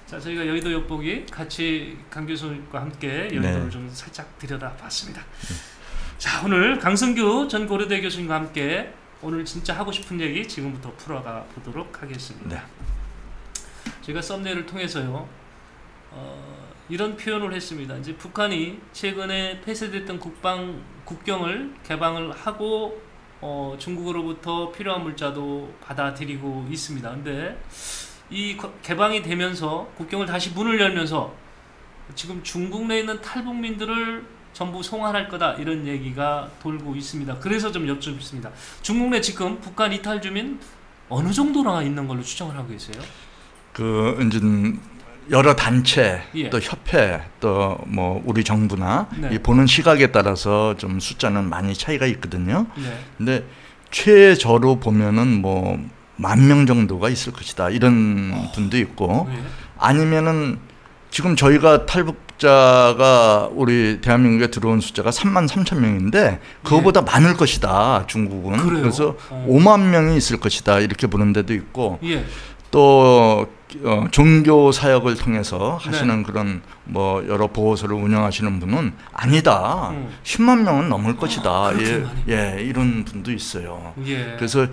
자, 저희가 여의도 엿보기 같이 강 교수님과 함께 여의도를 네. 좀 살짝 들여다봤습니다. 자, 오늘 강승규 전 고려대 교수님과 함께 오늘 진짜 하고 싶은 얘기 지금부터 풀어가 보도록 하겠습니다. 네. 제가 썸네일을 통해서요 이런 표현을 했습니다. 이제 북한이 최근에 폐쇄됐던 국경을 개방을 하고 중국으로부터 필요한 물자도 받아들이고 있습니다. 근데 이 개방이 되면서 국경을 다시 문을 열면서 지금 중국 내에 있는 탈북민들을 전부 송환할 거다 이런 얘기가 돌고 있습니다. 그래서 좀 여쭙습니다. 중국 내 지금 북한 이탈 주민 어느 정도나 있는 걸로 추정을 하고 계세요? 이제 여러 단체, 예. 또 협회, 또 뭐 우리 정부나 네. 이 보는 시각에 따라서 좀 숫자는 많이 차이가 있거든요. 네. 근데 최저로 보면은 뭐 10,000명 정도가 있을 것이다 이런 분도 있고, 네. 아니면은 지금 저희가 탈북자가 우리 대한민국에 들어온 숫자가 33,000명인데 그거보다 예. 많을 것이다 중국은. 그래요? 그래서 50,000명이 있을 것이다 이렇게 보는 데도 있고, 예. 또 종교 사역을 통해서 하시는 네. 그런 뭐 여러 보호소를 운영하시는 분은 아니다. 10만 명은 넘을 것이다. 예, 이런 분도 있어요. 예. 그래서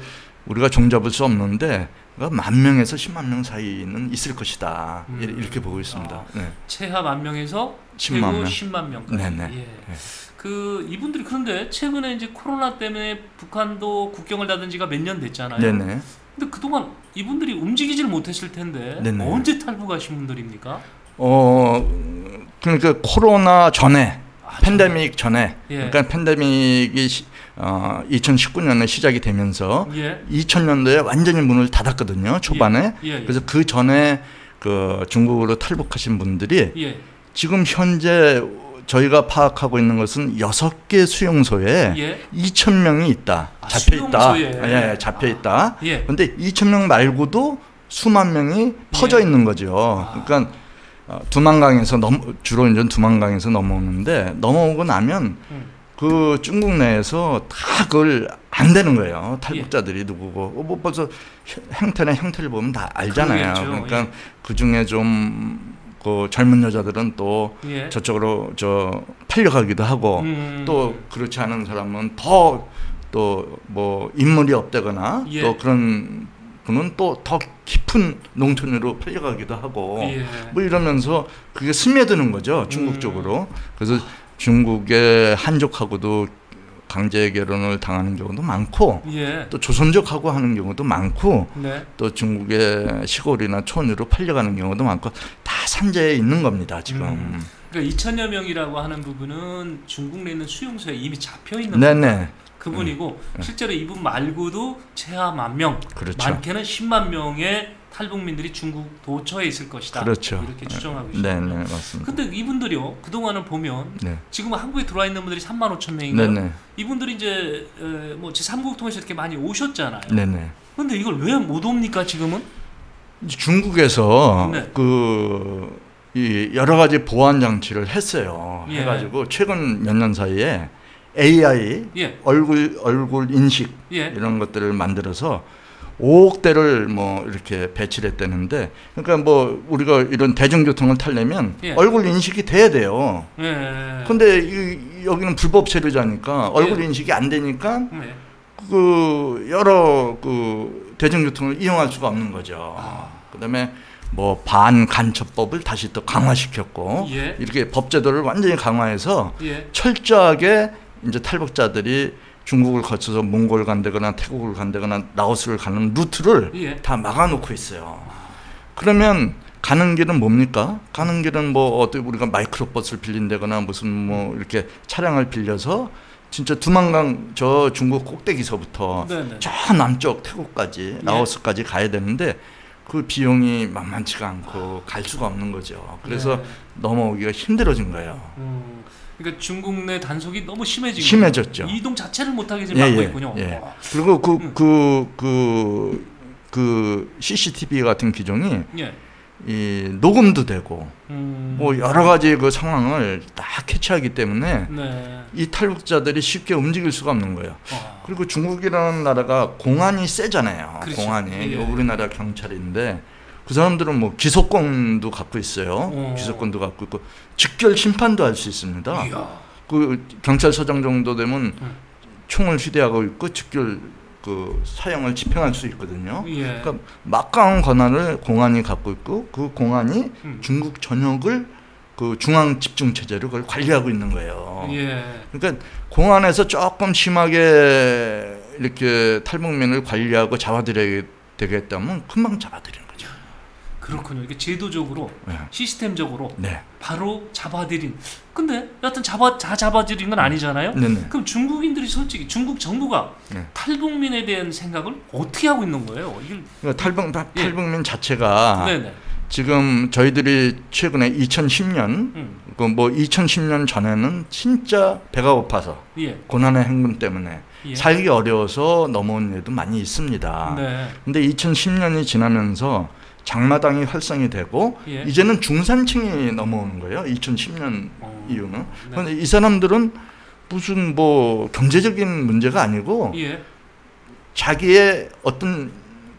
우리가 종잡을 수 없는데 10,000명에서 10만 명 사이는 있을 것이다. 이렇게 보고 있습니다. 네. 최하 10,000명에서 10만 최고 명. 10만 명까지. 네네. 예. 네. 그 이분들이 그런데 최근에 이제 코로나 때문에 북한도 국경을 닫은 지가 몇 년 됐잖아요. 네네. 근데 그동안 이분들이 움직이질 못했을 텐데 네네. 언제 탈북하신 분들입니까? 그러니까 코로나 전에, 팬데믹 전에, 예. 그러니까 팬데믹이 2019년에 시작이 되면서 예. 2000년도에 완전히 문을 닫았거든요. 초반에. 예. 예. 그래서 그 전에 그 중국으로 탈북하신 분들이 예. 지금 현재 저희가 파악하고 있는 것은 6개 수용소에 예. 2,000명이 있다. 잡혀 있다. 예, 잡혀 있다. 예. 그런데 2,000명 말고도 수만 명이 퍼져 있는 거죠. 그러니까 두만강에서 주로 이제 두만강에서 넘어오는데 넘어오고 나면 그 중국 내에서 다 그걸 안 되는 거예요. 탈북자들이 누구고. 뭐 벌써 형태를 보면 다 알잖아요. 그러겠죠. 그러니까 예. 그 중에 좀 그 젊은 여자들은 또 예. 저쪽으로 팔려가기도 하고 또 그렇지 않은 사람은 더 또 뭐 인물이 없다거나 예. 또 그런 분은 또 더 깊은 농촌으로 팔려가기도 하고 예. 뭐 이러면서 그게 스며드는 거죠. 중국 쪽으로. 그래서 중국의 한족하고도 강제 결혼을 당하는 경우도 많고 예. 또 조선족하고 하는 경우도 많고 네. 또 중국의 시골이나 촌으로 팔려가는 경우도 많고 다 산재에 있는 겁니다 지금. 그러니까 2,000여 명이라고 하는 부분은 중국 내 있는 수용소에 이미 잡혀 있는 네네. 그분이고 실제로 이분 말고도 최하 10,000명, 그렇죠. 많게는 10만 명의 탈북민들이 중국 도처에 있을 것이다. 그렇죠. 이렇게 추정하고 있습니다. 네네 맞습니다. 근데 이분들이요 그동안은 보면 네. 지금 한국에 들어와 있는 분들이 35,000명인가요? 네네. 이분들이 이제 뭐 제3국 통해서 이렇게 많이 오셨잖아요. 네네. 근데 이걸 왜 못 옵니까 지금은? 중국에서 네. 이 여러 가지 보안 장치를 했어요. 예. 해가지고 최근 몇 년 사이에 AI 예. 얼굴 인식 예. 이런 것들을 만들어서 5억 대를 뭐 이렇게 배치를 했다는데, 그러니까 뭐 우리가 이런 대중교통을 타려면 예. 얼굴 인식이 돼야 돼요. 예. 근데 여기는 불법 체류자니까 얼굴 인식이 안 되니까 예. 그 여러 그 대중교통을 이용할 수가 없는 거죠. 그다음에 뭐 반간첩법을 다시 또 강화시켰고 예. 이렇게 법제도를 완전히 강화해서 예. 철저하게 이제 탈북자들이 중국을 거쳐서 몽골 간다거나 태국을 간다거나 라오스를 가는 루트를 예. 다 막아놓고 있어요. 그러면 가는 길은 뭡니까? 가는 길은 뭐 어떻게 우리가 마이크로버스를 빌린다거나 무슨 뭐 이렇게 차량을 빌려서 진짜 두만강 저 중국 꼭대기서부터 네네. 저 남쪽 태국까지 라오스까지 가야 되는데 그 비용이 만만치가 않고 갈 수가 없는 거죠. 그래서 넘어오기가 힘들어진 거예요. 그러니까 중국 내 단속이 너무 심해졌죠. 이동 자체를 못하게 지금 막고 있군요. 그리고 그 CCTV 같은 기종이 이 녹음도 되고 뭐 여러 가지 그 상황을 다 캐치하기 때문에 이 탈북자들이 쉽게 움직일 수가 없는 거예요. 그리고 중국이라는 나라가 공안이 세잖아요. 그렇죠. 공안이 우리나라 경찰인데 그 사람들은 뭐 기소권도 갖고 있어요. 기소권도 갖고 있고 직결 심판도 할 수 있습니다. 이야. 그 경찰서장 정도 되면 총을 휴대하고 있고 직결 그 사형을 집행할 수 있거든요. 예. 그러니까 막강한 권한을 공안이 갖고 있고 그 공안이 중국 전역을 그 중앙 집중 체제로 그걸 관리하고 있는 거예요. 예. 그러니까 공안에서 조금 심하게 이렇게 탈북민을 관리하고 잡아들여야 되겠다면 금방 잡아들이는 거죠. 그렇군요. 이게 제도적으로 네. 시스템적으로 네. 바로 잡아들인. 근데 여하튼 잡아들인 건 아니잖아요. 네네. 그럼 중국인들이 솔직히 중국 정부가 네. 탈북민에 대한 생각을 어떻게 하고 있는 거예요? 그러니까 탈북민 자체가 네네. 지금 저희들이 최근에 2010년 그 뭐 2010년 전에는 진짜 배가 고파서 예. 고난의 행군 때문에 예. 살기 어려워서 넘어온 애도 많이 있습니다. 네. 근데 2010년이 지나면서 장마당이 활성이 되고 예. 이제는 중산층이 넘어오는 거예요. 2010년 이후는. 네. 그런데 이 사람들은 무슨 뭐 경제적인 문제가 아니고 예. 자기의 어떤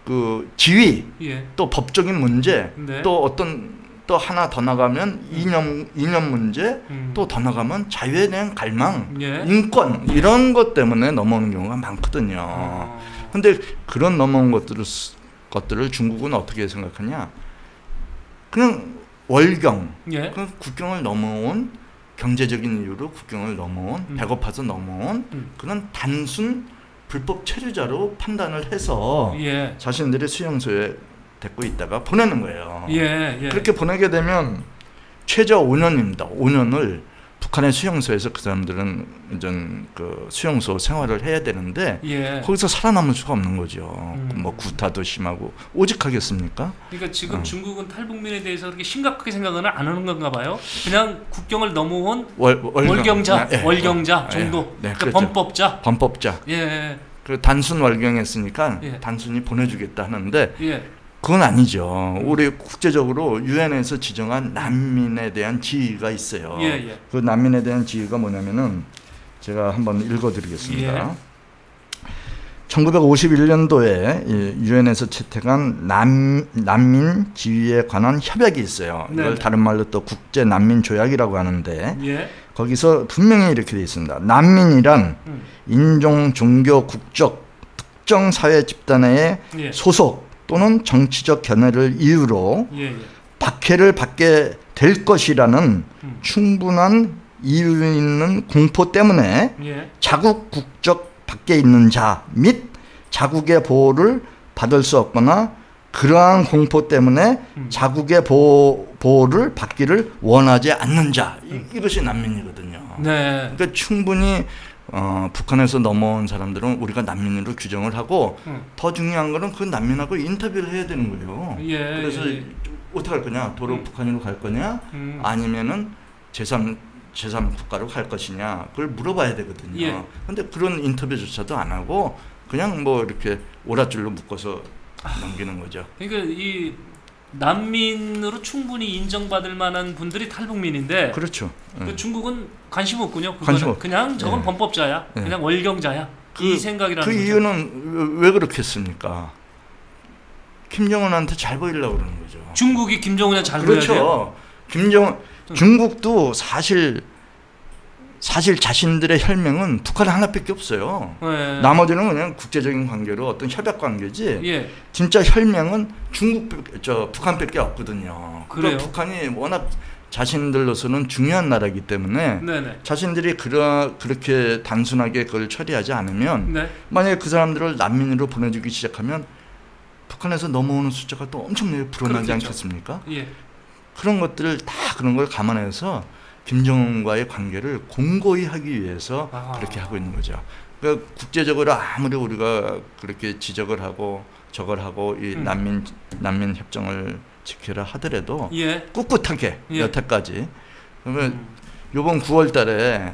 그 지위 예. 또 법적인 문제 네. 또 어떤 또 하나 더 나가면 이념 문제 또 더 나가면 자유에 대한 갈망 예. 인권 이런 것 때문에 넘어오는 경우가 많거든요. 근데 그런 넘어온 것들을 중국은 어떻게 생각하냐? 그냥 월경, 예. 그 국경을 넘어온 경제적인 이유로 국경을 넘어온 배고파서 넘어온 그런 단순 불법 체류자로 판단을 해서 예. 자신들이 수용소에 데리고 있다가 보내는 거예요. 예. 예. 그렇게 보내게 되면 최저 5년입니다. 5년을 북한의 수용소에서 그 사람들은 이제 그 수용소 생활을 해야 되는데 예. 거기서 살아남을 수가 없는 거죠. 뭐 구타도 심하고 오직 하겠습니까? 그러니까 지금 중국은 탈북민에 대해서 그렇게 심각하게 생각은 안 하는 건가 봐요. 그냥 국경을 넘어온 월경자 정도. 네, 그러니까 그렇죠. 범법자. 예. 그 단순 월경했으니까 예. 단순히 보내주겠다 하는데 예. 그건 아니죠. 우리 국제적으로 유엔에서 지정한 난민에 대한 지위가 있어요. 예. 그 난민에 대한 지위가 뭐냐면은 제가 한번 읽어드리겠습니다. 예. 1951년도에 유엔에서 채택한 난민 지위에 관한 협약이 있어요. 이걸 다른 말로 또 국제 난민 조약이라고 하는데 예. 거기서 분명히 이렇게 되어 있습니다. 난민이란 인종, 종교, 국적, 특정 사회 집단에 예. 소속 또는 정치적 견해를 이유로 예. 박해를 받게 될 것이라는 충분한 이유 있는 공포 때문에 예. 자국 국적 밖에 있는 자 및 자국의 보호를 받을 수 없거나 그러한 공포 때문에 자국의 보호를 받기를 원하지 않는 자 이것이 난민이거든요. 네. 그러니까 충분히 북한에서 넘어온 사람들은 우리가 난민으로 규정을 하고 더 중요한 거는 그 난민하고 인터뷰를 해야 되는 거예요. 예. 그래서 어떻게 할 거냐? 도로 북한으로 갈 거냐? 아니면은 제3 국가로 갈 것이냐? 그걸 물어봐야 되거든요. 예. 근데 그런 인터뷰조차도 안 하고 그냥 뭐 이렇게 오랏줄로 묶어서 넘기는 거죠. 그러니까 이 난민으로 충분히 인정받을 만한 분들이 탈북민인데 그렇죠. 그 중국은 관심 없군요. 관심 없. 그냥 저건 범법자야. 그냥 월경자야. 이 생각이라는 그 거죠. 이유는 왜 그렇겠습니까? 김정은한테 잘 보이려고 그러는 거죠. 중국이 김정은한테 잘 보여야 돼요. 그렇죠. 중국도 사실 자신들의 혈맹은 북한 하나밖에 없어요. 네. 나머지는 그냥 국제적인 관계로 어떤 협약 관계지. 예. 진짜 혈맹은 북한밖에 없거든요. 그래요? 북한이 워낙 자신들로서는 중요한 나라이기 때문에 네네. 자신들이 그렇게 단순하게 그걸 처리하지 않으면 네. 만약에 그 사람들을 난민으로 보내주기 시작하면 북한에서 넘어오는 숫자가 또 엄청나게 불어나지 그렇겠죠. 않겠습니까? 예. 그런 것들을 다 그런 걸 감안해서 김정은과의 관계를 공고히 하기 위해서 그렇게 하고 있는 거죠. 그러니까 국제적으로 아무리 우리가 그렇게 지적을 하고 저걸 하고 이 난민 협정을 지키라 하더라도 예. 꿋꿋하게 예. 여태까지 그러면 이번 9월달에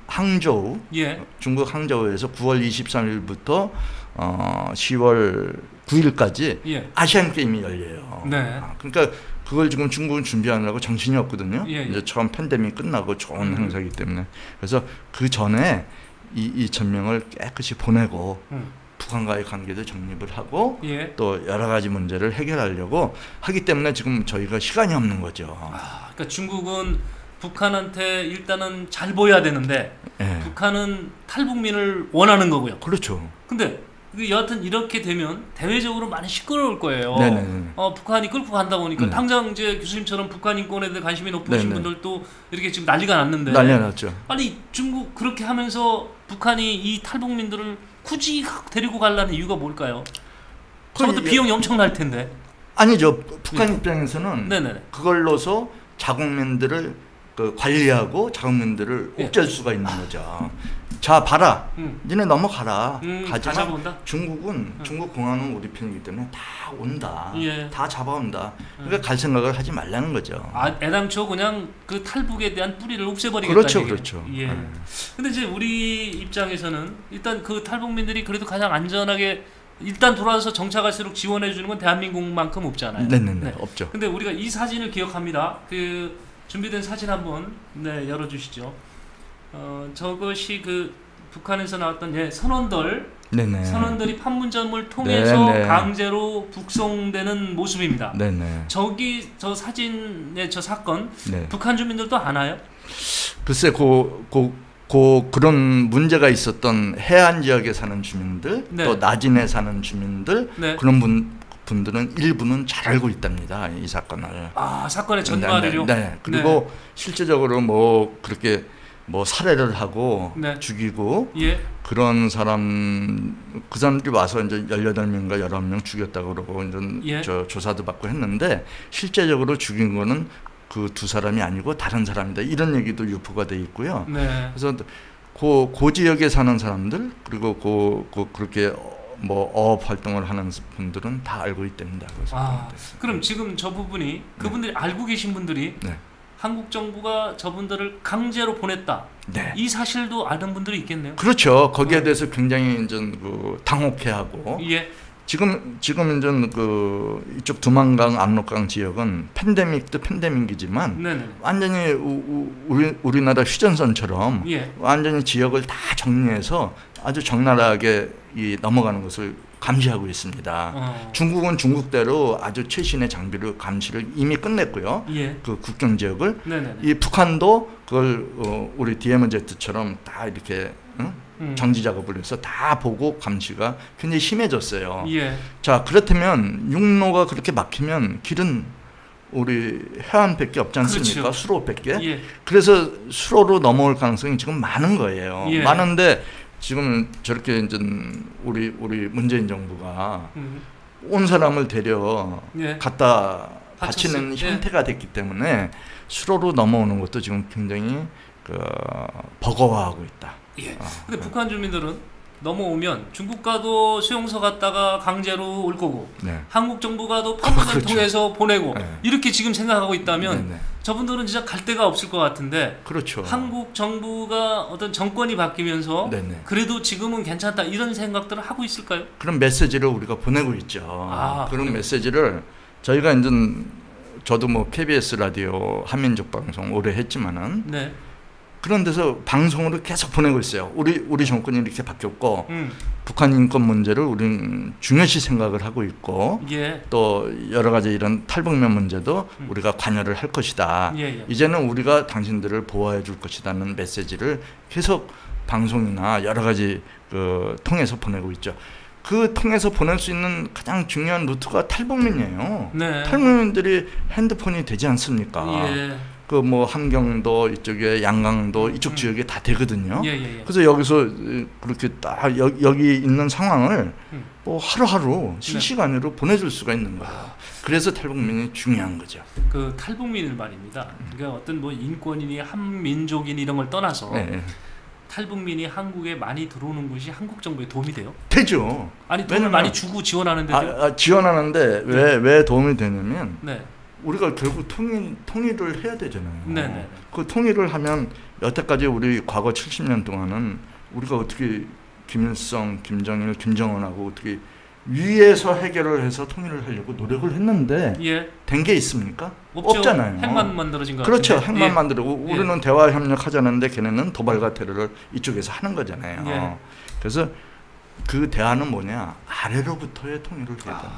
항저우 예. 중국 항저우에서 9월 23일부터 10월 9일까지 예. 아시안 게임이 열려요. 네. 그러니까 그걸 지금 중국은 준비하느라고 정신이 없거든요. 예. 이제 처음 팬데믹 끝나고 좋은 행사이기 때문에 그래서 그 전에 2,000명을 깨끗이 보내고 북한과의 관계도 정립을 하고 예. 또 여러 가지 문제를 해결하려고 하기 때문에 지금 저희가 시간이 없는 거죠. 그러니까 중국은 북한한테 일단은 잘 보여야 되는데 예. 북한은 탈북민을 원하는 거고요. 그렇죠. 근데 여하튼 이렇게 되면 대외적으로 많이 시끄러울 거예요. 네네. 북한이 끌고 간다 보니까 네. 당장 이제 교수님처럼 북한 인권에 대해 관심이 높으신 네네. 분들도 이렇게 지금 난리가 났는데 난리 났죠. 아니 중국 그렇게 하면서 북한이 이 탈북민들을 굳이 데리고 가려는 이유가 뭘까요? 저것도 비용이 엄청 날 텐데. 아니죠. 북한 입장에서는 네네. 그걸로서 자국민들을 관리하고 자국민들을 예. 옥죄할 수가 있는 거죠. 자 봐라, 니네 넘어가라. 다 가지만 잡아온다? 중국은 중국 공안은 우리 편이기 때문에 다 온다. 예. 다 잡아온다. 그러니까 갈 생각을 하지 말라는 거죠. 애당초 그냥 그 탈북에 대한 뿌리를 없애버리겠다는 그렇죠, 얘기예요. 그렇죠. 예. 근데 이제 우리 입장에서는 일단 그 탈북민들이 그래도 가장 안전하게 일단 돌아와서 정착할수록 지원해 주는 건 대한민국만큼 없잖아요. 네네네. 네. 없죠. 근데 우리가 이 사진을 기억합니다. 그 준비된 사진 한번 열어주시죠. 저것이 그 북한에서 나왔던 선원들, 네네. 선원들이 판문점을 통해서 네네. 강제로 북송되는 모습입니다. 네네. 저기 저 사진의 저 사건, 네. 북한 주민들도 아나요? 글쎄, 그런 문제가 있었던 해안 지역에 사는 주민들, 네. 또 나진에 사는 주민들, 네. 그런 분들은 일부는 잘 알고 있답니다. 이 사건을. 사건의 전말이요? 네. 그리고 실제적으로 뭐 그렇게 뭐 살해를 하고 네. 죽이고 예. 그런 사람, 그 사람들이 와서 이제 18명인가 19명 죽였다고 그러고 이제 예. 조사도 받고 했는데 실제적으로 죽인 거는 그 두 사람이 아니고 다른 사람이다. 이런 얘기도 유포가 돼 있고요. 네. 그래서 그 지역에 사는 사람들, 그리고 그렇게 뭐 어업 활동을 하는 분들은 다 알고 있답니다. 그럼 지금 저 부분이 그분들이 알고 계신 분들이 네. 한국 정부가 저분들을 강제로 보냈다. 네. 이 사실도 아는 분들이 있겠네요. 그렇죠. 거기에 대해서 굉장히 이제 당혹해하고 예. 지금 이제 이쪽 두만강, 압록강 지역은 팬데믹도 팬데믹이지만 네네. 완전히 우리나라 휴전선처럼 예. 완전히 지역을 다 정리해서 아주 적나라하게 넘어가는 것을 감시하고 있습니다. 중국은 중국대로 아주 최신의 장비로 감시를 이미 끝냈고요. 예. 그 국경 지역을. 네네네. 이 북한도 그걸 우리 DMZ처럼 다 이렇게 정지 작업을 해서 다 보고 감시가 굉장히 심해졌어요. 예. 자, 그렇다면 육로가 그렇게 막히면 길은 우리 해안밖에 없지 않습니까? 그렇죠. 수로밖에. 예. 그래서 수로로 넘어올 가능성이 지금 많은 거예요. 예. 많은데 지금 저렇게 이제 우리 문재인 정부가 온 사람을 데려 예. 갖다 바치는 예. 형태가 됐기 때문에 수로로 넘어오는 것도 지금 굉장히 버거워하고 있다. 예. 근데 북한 주민들은 넘어오면 중국과도 수용소 갔다가 강제로 올 거고 네. 한국 정부가도 판문점 그렇죠. 통해서 보내고 네. 이렇게 지금 생각하고 있다면 네네. 저분들은 진짜 갈 데가 없을 것 같은데 그렇죠. 한국 정부가 어떤 정권이 바뀌면서 네네. 그래도 지금은 괜찮다 이런 생각들을 하고 있을까요? 그런 메시지를 우리가 보내고 있죠. 그런 그래요? 메시지를 저희가 이제 저도 뭐 KBS 라디오 한민족 방송 오래 했지만은 네. 그런 데서 방송으로 계속 보내고 있어요. 우리 정권이 이렇게 바뀌었고 북한 인권 문제를 우리는 중요시 생각을 하고 있고 예. 또 여러 가지 이런 탈북민 문제도 우리가 관여를 할 것이다. 예. 이제는 우리가 당신들을 보호해 줄 것이라는 메시지를 계속 방송이나 여러 가지 통해서 보내고 있죠. 그 통해서 보낼 수 있는 가장 중요한 루트가 탈북민이에요. 네. 탈북민들이 핸드폰이 되지 않습니까? 예. 뭐 함경도 이쪽에 양강도 이쪽 지역에 다 되거든요. 예. 그래서 여기서 그렇게 딱 여기 있는 상황을 뭐 하루하루 실시간으로 보내줄 수가 있는 거예요. 그래서 탈북민이 중요한 거죠. 그 탈북민을 말입니다. 그러니까 어떤 뭐 인권이니 한민족이니 이런 걸 떠나서 네. 탈북민이 한국에 많이 들어오는 것이 한국 정부에 도움이 돼요? 되죠. 아니 돈을 많이 주고 지원하는데도 지원하는데 왜 도움이 되냐면 네. 우리가 결국 통일을 해야 되잖아요. 네네. 그 통일을 하면 여태까지 우리 과거 70년 동안은 우리가 어떻게 김일성, 김정일, 김정은하고 어떻게 위에서 해결을 해서 통일을 하려고 노력을 했는데 예. 된 게 있습니까? 없죠. 없잖아요. 핵만 만들어진 거 그렇죠. 같은데. 핵만 예. 만들고 우리는 대화 협력하자는데 걔네는 도발과 테러를 이쪽에서 하는 거잖아요. 예. 그래서 그 대안은 뭐냐? 아래로부터의 통일을 해야 된다.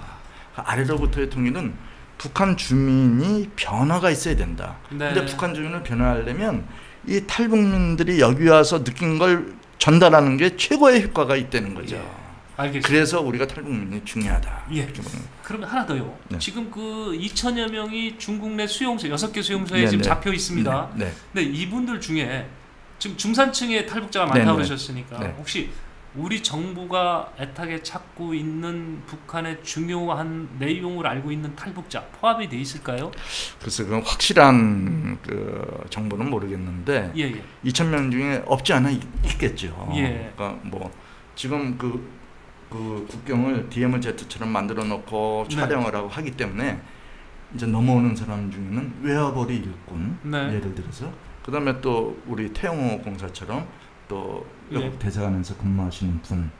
아래로부터의 통일은 북한 주민이 변화가 있어야 된다. 네. 근데 북한 주민을 변화하려면 이 탈북민들이 여기 와서 느낀 걸 전달하는 게 최고의 효과가 있다는 거죠. 예. 알겠습니다. 그래서 우리가 탈북민이 중요하다. 예. 그러면 하나 더요. 네. 지금 그 2천여 명이 중국 내 수용소 6개 수용소에 네, 지금 네. 잡혀 있습니다. 네. 근데 이분들 중에 지금 중산층의 탈북자가 많다고 네, 네. 그러셨으니까 네. 혹시 우리 정부가 애타게 찾고 있는 북한의 중요한 내용을 알고 있는 탈북자 포함이 돼 있을까요? 그래서 그 확실한 그 정보는 모르겠는데 예, 예. 2,000명 중에 없지 않아 있겠죠. 예. 그러니까 뭐 지금 그 국경을 DMZ처럼 만들어 놓고 네. 촬영을 하고 하기 때문에 이제 넘어오는 사람 중에는 외화벌이 일꾼, 네. 예를 들어서 그다음에 또 우리 태영호 공사처럼 또 예. 대사관에서 근무하시는 분,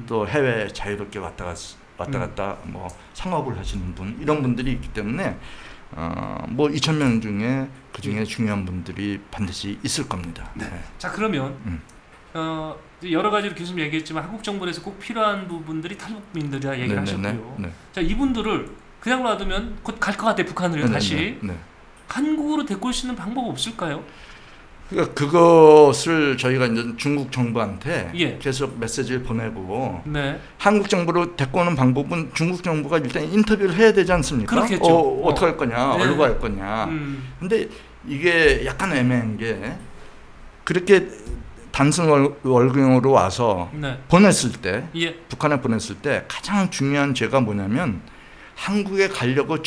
또 해외 자유롭게 왔다 갔다 뭐 상업을 하시는 분, 이런 분들이 있기 때문에 뭐 2,000명 중에 그 중에 중요한 분들이 반드시 있을 겁니다. 네. 자, 그러면 여러 가지로 교수님 얘기했지만 한국 정부에서 꼭 필요한 부분들이 탈북민들이라 얘기를 하셨고요. 네. 자, 이분들을 그냥 놔두면 곧 갈 것 같아요. 북한으로 다시. 네. 한국으로 데리고 올 수 있는 방법 없을까요? 그러니까 그것을 저희가 이제 중국 정부한테 예. 계속 메시지를 보내고 네. 한국 정부로 데리고 오는 방법은 중국 정부가 일단 인터뷰를 해야 되지 않습니까? 그렇겠죠. 어떻게 할 거냐, 네. 어디로 갈 거냐. 근데 이게 약간 애매한 게 그렇게 단순 월경으로 와서 네. 보냈을 때, 예. 북한에 보냈을 때 가장 중요한 죄가 뭐냐면 한국에 가려고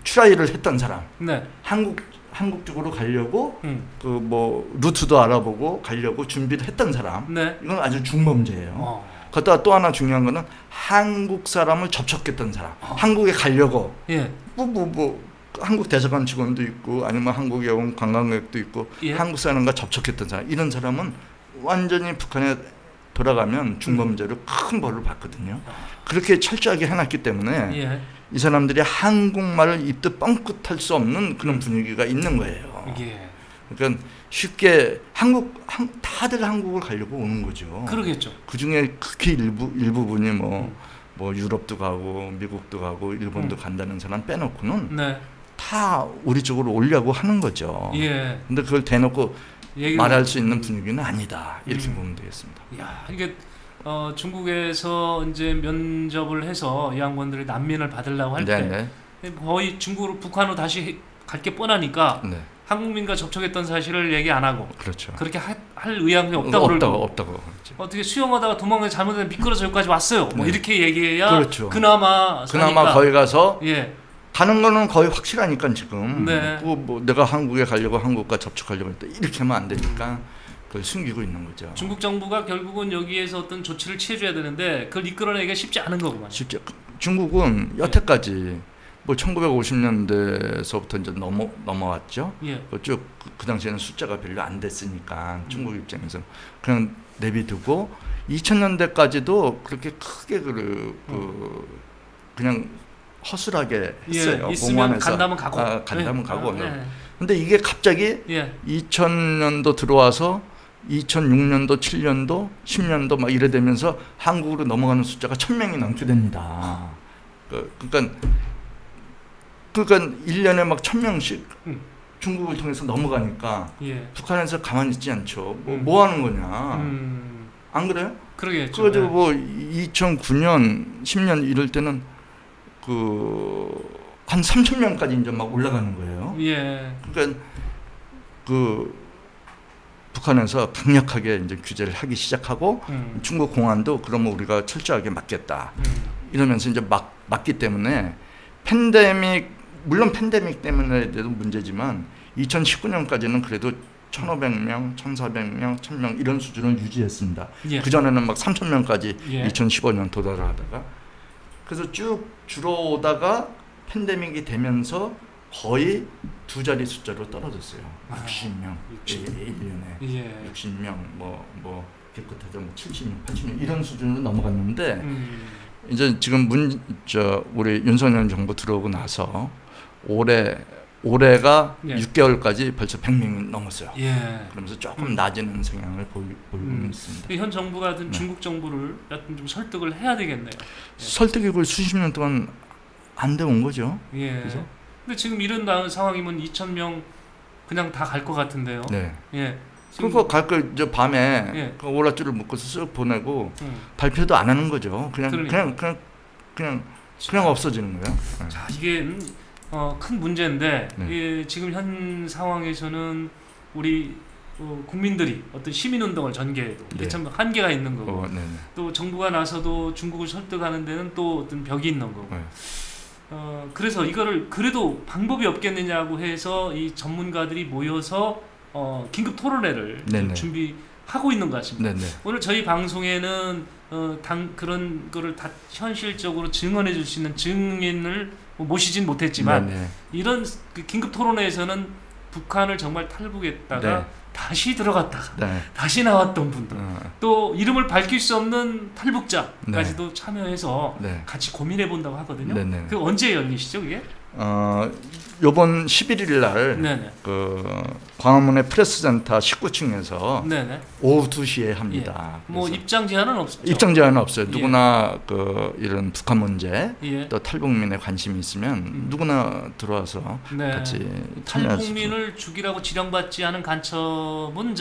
추라이를 했던 사람, 네. 한국 쪽으로 가려고 음. 그 뭐 루트도 알아보고 가려고 준비를 했던 사람, 네. 이건 아주 중범죄예요. 거기다가 또 하나 중요한 거는 한국 사람을 접촉했던 사람, 한국에 가려고 예. 뭐 한국 대사관 직원도 있고 아니면 한국에 온 관광객도 있고 예. 한국 사람과 접촉했던 사람, 이런 사람은 완전히 북한에 돌아가면 중범죄로 큰 벌을 받거든요. 그렇게 철저하게 해놨기 때문에 예. 이 사람들이 한국말을 입도 뻥끗할 수 없는 그런 분위기가 있는 거예요. 예. 그러니까 쉽게 다들 한국을 가려고 오는 거죠. 그러겠죠. 그 중에 극히 일부분이 뭐 유럽도 가고 미국도 가고 일본도 간다는 사람 빼놓고는 네. 다 우리 쪽으로 오려고 하는 거죠. 예. 근데 그걸 대놓고 얘기를 말할 수 있는 분위기는 아니다. 이렇게 보면 되겠습니다. 야, 이게 중국에서 이제 면접을 해서 이 양반들이 난민을 받으려고 할 때 거의 중국으로 북한으로 다시 갈 게 뻔하니까 네. 한국민과 접촉했던 사실을 얘기 안 하고 그렇죠. 그렇게 할 의향이 없다고 없다고 그렇죠. 어떻게 수영하다가 도망가 잘못해서 미끄러져 여기까지 왔어요. 뭐 네. 이렇게 얘기해야 그렇죠. 그나마 거기 가서 예. 가는 거는 거의 확실하니까 지금 네. 뭐 내가 한국에 가려고 한국과 접촉하려고 했다 이렇게 하면 안 되니까 그걸 숨기고 있는 거죠. 중국 정부가 결국은 여기에서 어떤 조치를 취해줘야 되는데 그걸 이끌어내기가 쉽지 않은 거구만. 쉽지. 중국은 여태까지 뭐 1950년대서부터 이제 넘어왔죠. 예. 그 당시에는 숫자가 별로 안 됐으니까 중국 입장에서 그냥 내비두고 2000년대까지도 그렇게 크게 그냥 허술하게 했어요. 예, 있으면 봉안에서 간다면 가고. 간다면 가고. 네. 근데 이게 갑자기 예. 2000년도 들어와서 2006년도, 7년도, 10년도 막 이래 되면서 한국으로 넘어가는 숫자가 1000명이 넘게 됩니다. 그러니까 1년에 막 1000명씩 중국을 통해서 넘어가니까 예. 북한에서 가만히 있지 않죠. 뭐 하는 거냐. 안 그래요? 그러겠죠. 그래가지고 뭐 2009년, 10년 이럴 때는 한 3,000명까지 이제 막 올라가는 거예요. 예. 그러니까 북한에서 강력하게 이제 규제를 하기 시작하고 중국 공안도 그러면 우리가 철저하게 막겠다. 이러면서 이제 막기 때문에 물론 팬데믹 때문에도 문제지만 2019년까지는 그래도 1,500명, 1,400명, 1,000명 이런 수준을 유지했습니다. 예. 그전에는 막 3,000명까지 예. 2015년 도달을 하다가 그래서 쭉 줄어오다가 팬데믹이 되면서 거의 두 자리 숫자로 떨어졌어요. 60명, 1년에 예. 60명, 뭐 깨끗하죠, 70명, 80명 이런 수준으로 넘어갔는데 이제 지금 우리 윤석열 정부 들어오고 나서 올해 올해가 예. 6개월까지 벌써 100명이 넘었어요. 예. 그러면서 조금 낮은 성향을 보이고 있습니다. 현 정부가 중국 정부를 약간 좀 설득을 해야 되겠네요. 예. 설득이 그 수십 년 동안 안 돼 온 거죠. 예. 그죠? 근데 지금 이런 상황이면 2,000명 그냥 다 갈 것 같은데요. 네. 예. 그거 갈거 이제 밤에 예. 그 오랏줄을 묶어서 쓱 보내고 발표도 안 하는 거죠. 그냥 없어지는 거예요. 네. 자, 이게 큰 문제인데 네. 예, 지금 현 상황에서는 우리 국민들이 어떤 시민운동을 전개해도 이게 네. 참 한계가 있는 거고 네네. 또 정부가 나서도 중국을 설득하는 데는 또 어떤 벽이 있는 거고 네. 그래서 이거를 그래도 방법이 없겠느냐고 해서 이 전문가들이 모여서 긴급 토론회를 네네. 준비하고 있는 것 같습니다. 네네. 오늘 저희 방송에는 그런 거를 다 현실적으로 증언해 줄 수 있는 증인을 모시진 못했지만 네네. 이런 그 긴급 토론회에서는 북한을 정말 탈북했다가 네. 다시 들어갔다가 네. 다시 나왔던 분들 또 이름을 밝힐 수 없는 탈북자까지도 네. 참여해서 네. 같이 고민해 본다고 하거든요. 네네. 그 언제 열리시죠, 그게? 요번 11일 날 네네. 그 광화문의 프레스센터 19층에서 네네. 오후 2시에 합니다. 예. 뭐 그래서 입장 제한은 없죠. 입장 제한은 없어요. 누구나 그 이런 북한 문제 예. 또 탈북민에 관심이 있으면 누구나 들어와서 네. 같이 참여할 수 있어요. 탈북민을 죽이라고 지령받지 않은 간첩은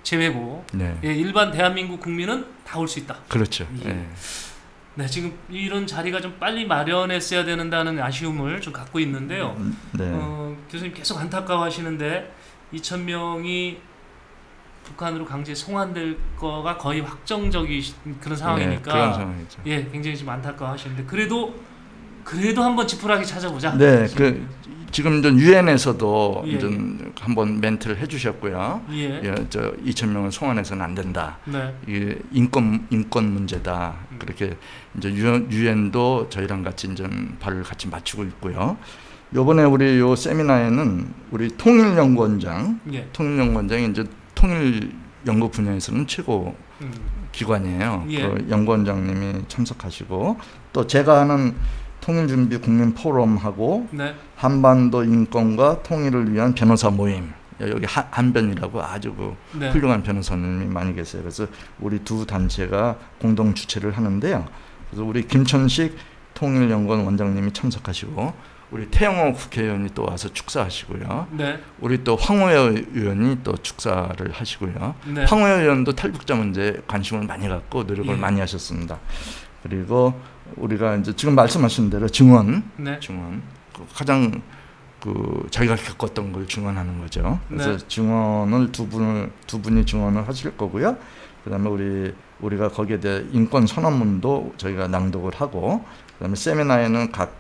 제외고 네. 예, 일반 대한민국 국민은 다 올 수 있다. 그렇죠. 예. 예. 네, 지금 이런 자리가 좀 빨리 마련했어야 되는다는 아쉬움을 좀 갖고 있는데요. 네. 교수님 계속 안타까워하시는데 2,000명이 북한으로 강제 송환될 거가 거의 확정적인 그런 상황이니까 네, 그런 상황이죠. 예, 굉장히 좀 안타까워하시는데 그래도 한번 지푸라기 찾아보자. 네, 지금 유엔에서도 예. 한번 멘트를 해주셨고요. 예. 예, 2,000명은 송환해서는 안 된다. 네. 이게 인권 문제다. 그렇게 이제 유엔도 저희랑 같이 이제 발을 같이 맞추고 있고요. 요번에 우리 요 세미나에는 우리 통일연구원장, 예. 통일연구원장이 이제 통일 연구 분야에서는 최고 기관이에요. 예. 그 연구원장님이 참석하시고 또 제가 하는 통일준비 국민 포럼하고 네. 한반도 인권과 통일을 위한 변호사 모임 여기 한변이라고 아주 네. 훌륭한 변호사님이 많이 계세요. 그래서 우리 두 단체가 공동 주최를 하는데요. 그래서 우리 김천식 통일연구원 원장님이 참석하시고 우리 태영호 국회의원이 또 와서 축사하시고요. 네. 우리 또 황우여 의원이 또 축사를 하시고요. 네. 황우여 의원도 탈북자 문제에 관심을 많이 갖고 노력을 예. 많이 하셨습니다. 그리고 우리가 이제 지금 말씀하신 대로 증언, 네. 가장 자기가 겪었던 걸 증언하는 거죠. 그래서 네. 증언을 두 분이 증언을 하실 거고요. 그다음에 우리가 거기에 대해 인권 선언문도 저희가 낭독을 하고, 그다음에 세미나에는 각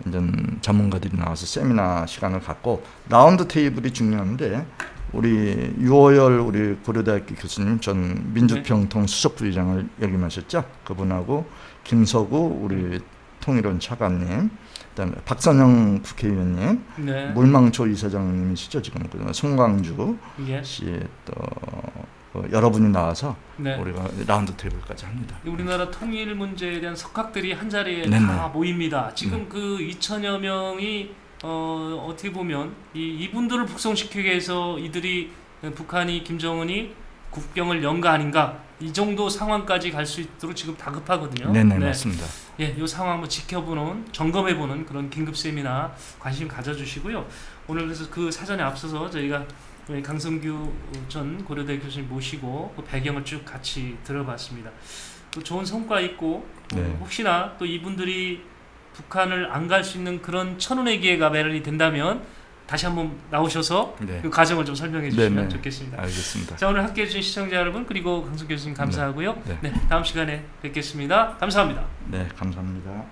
이제 전문가들이 나와서 세미나 시간을 갖고 라운드 테이블이 중요한데 우리 유호열 우리 고려대학교 교수님 전 민주평통 수석부의장을 역임하셨죠. 그분하고 김서구 우리 통일원 차관님, 그다음에 박선영 국회의원님, 네. 물망초 이사장님이시죠 지금. 그다음에 송광주 예. 씨 또 여러분이 나와서 네. 우리가 라운드 테이블까지 합니다. 우리나라 통일 문제에 대한 석학들이 한 자리에 네네. 다 모입니다. 지금 그 2,000여 명이 어떻게 보면 이분들을 북송시키기 위해서 이들이 북한이 김정은이 국경을 연 거 아닌가 이 정도 상황까지 갈 수 있도록 지금 다급하거든요. 네네 네. 맞습니다. 예, 이 상황 한번 지켜보는 점검해보는 그런 긴급 세미나 관심 가져주시고요. 오늘 그래서 그 사전에 앞서서 저희가 강성규 전 고려대 교수님 모시고 그 배경을 쭉 같이 들어봤습니다. 또 좋은 성과 있고 네. 혹시나 또 이분들이 북한을 안 갈 수 있는 그런 천운의 기회가 마련이 된다면 다시 한번 나오셔서 네. 그 과정을 좀 설명해 주시면 네네. 좋겠습니다. 알겠습니다. 자, 오늘 함께해 주신 시청자 여러분 그리고 강성규 교수님 감사하고요. 네. 네, 다음 시간에 뵙겠습니다. 감사합니다. 네, 감사합니다.